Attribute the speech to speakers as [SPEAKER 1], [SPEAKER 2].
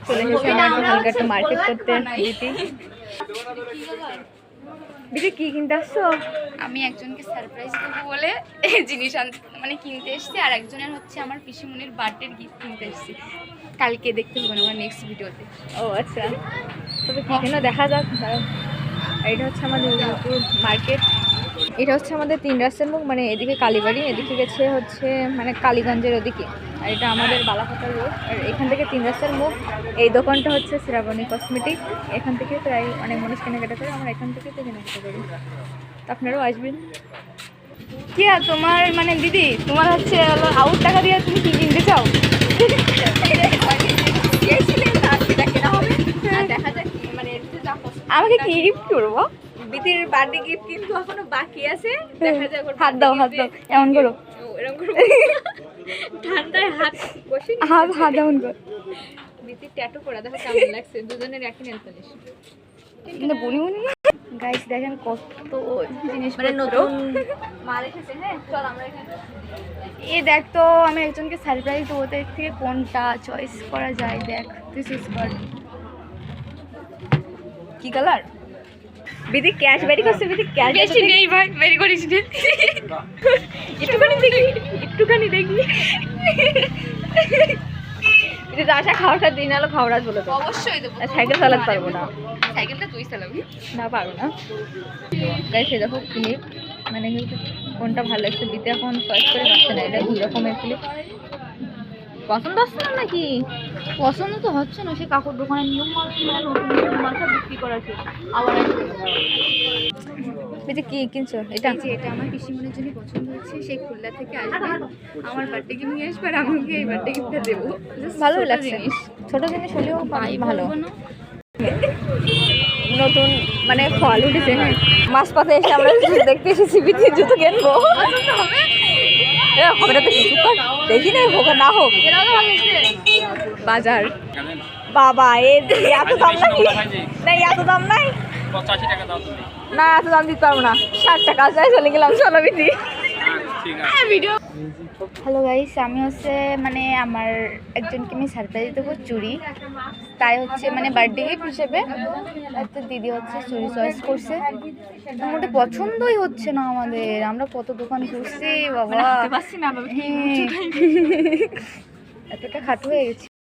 [SPEAKER 1] চলে এসেছে আমার হালকা একটু মার্কেট করতে। দিদি কি কিনতে আসছো?
[SPEAKER 2] আমি একজনকে সারপ্রাইজ দেবো বলে জিনিস মানে কিনতে এসেছি, আর একজনের হচ্ছে আমার পিসিমণির বার্থডের গিফট কিনতে এসেছি। কালকে দেখতে হবে না, আমার নেক্সট ভিডিওতে।
[SPEAKER 1] ও আচ্ছা, তবে কি কেন দেখা যাক। এটা হচ্ছে আমাদের মার্কেট, এটা হচ্ছে আমাদের 3 রাস্তার মুখ, মানে এদিকে কালীবাড়ি, এদিকে গেছে হচ্ছে মানে কালীগঞ্জের ওদিকে, আর এটা আমাদের বালাখাতার রোড। আর এখান থেকে 3 রাস্তার মুখ। এই দোকানটা হচ্ছে শ্রাবণী কসমেটিক, এখান থেকে প্রায় অনেক মানুষ কেনাকাটা করে, আমরা এখান থেকে তো কেনাকাটা করি, আপনারাও আসবেন।
[SPEAKER 2] কি আর তোমার মানে দিদি, তোমার হচ্ছে আউট টাকা দিয়ে তুমি কি কিনতে চাও? দেখা যাক মানে
[SPEAKER 1] আমাকে কি গিফট করবো?
[SPEAKER 2] দিদির বার্থডে গিফট কিন্তু এখনো বাকি আছে, দেখা যাক।
[SPEAKER 1] হাত দাও, হাত দাও, এমন করো,
[SPEAKER 2] এরকম করো, ঠান্ডায় হাত বসে
[SPEAKER 1] হাত এমন করো।
[SPEAKER 2] দিদির ট্যাটু করা দেখো কেমন লাগছে, দুজনের একই নেল পলিশ।
[SPEAKER 1] কিন্তু বুনি বুনি গাইস দেখেন কত জিনিস,
[SPEAKER 2] মানে নতুন মাল এসেছে। হ্যাঁ চল আমরা এখানে
[SPEAKER 1] এ দেখ তো, আমি একজনকে সারপ্রাইজ দেবো, তো এর থেকে কোনটা চয়েস করা যায়? দেখ তুই চুজ কর, কি কালার? বিদি ক্যাশ বেরি করছে, বিদি ক্যাশ
[SPEAKER 2] বেশি নেই ভাই, বেরি করিস নে।
[SPEAKER 1] একটুখানি দেখি, একটুখানি দেখি। বিদি রাশা খাওয়াটা দিন আলো খাওয়াটা বলে তো
[SPEAKER 2] অবশ্যই দেবো।
[SPEAKER 1] সাইকেল চালাতে পারবো না,
[SPEAKER 2] সাইকেলটা তুই চালাবি।
[SPEAKER 1] না পারবো না। গাইস এই দেখো ক্লিপ, মানে কোনটা ভালো লাগছে দিতে এখন চয়েস করে পাচ্ছে না। এটা 2 রকমের ক্লিপ, পছন্দ হচ্ছে না নাকি?
[SPEAKER 2] পছন্দ তো হচ্ছে না, সে কাকুর দোকানে নিয়ম মালটা বিক্রি করা আছে। আবার
[SPEAKER 1] বিদি কি কিনছো? এটা
[SPEAKER 2] এটা আমার পিসিমণির জন্য পছন্দ হচ্ছে, সেই খুলনা থেকে আসবে, আমার বার্থডে গিফট নিয়ে আসবে, আর আমাকে এই বার্থডে গিফটটা দেবো।
[SPEAKER 1] ভালোই লাগছে, ছোট জিনিস হলেও ভালো।
[SPEAKER 2] বলবো না।
[SPEAKER 1] নতুন মানে ফল উঠেছে, হ্যাঁ মাছ পাতে এসে আমরা দেখতে এসেছি বিথি জুতো কিনবো। হবে না তো কিছু কর, দেখি না হোক না হোক। বাজার বাবা এত দাম নাকি? না এত দাম নাই,
[SPEAKER 3] 85 টাকা দাও তুমি।
[SPEAKER 1] না এত দাম দিতে পারবো না, 60 টাকা যায় চলে গেলাম। চলো বিথি
[SPEAKER 3] ঠিক আছে
[SPEAKER 1] ভিডিও। হ্যালো গাইস, আমি হচ্ছে মানে আমার একজনকে আমি সারপ্রাইজ দেবো চুড়ি, তাই হচ্ছে মানে বার্থডে গিফট হিসেবে। তো দিদি হচ্ছে চুড়ি চয়েস করছে, আমাদের পছন্দই হচ্ছে না আমাদের, আমরা কত দোকান ঘুরছি বাবা,
[SPEAKER 2] পাচ্ছি না
[SPEAKER 1] এতটা খাটো হয়ে গেছে।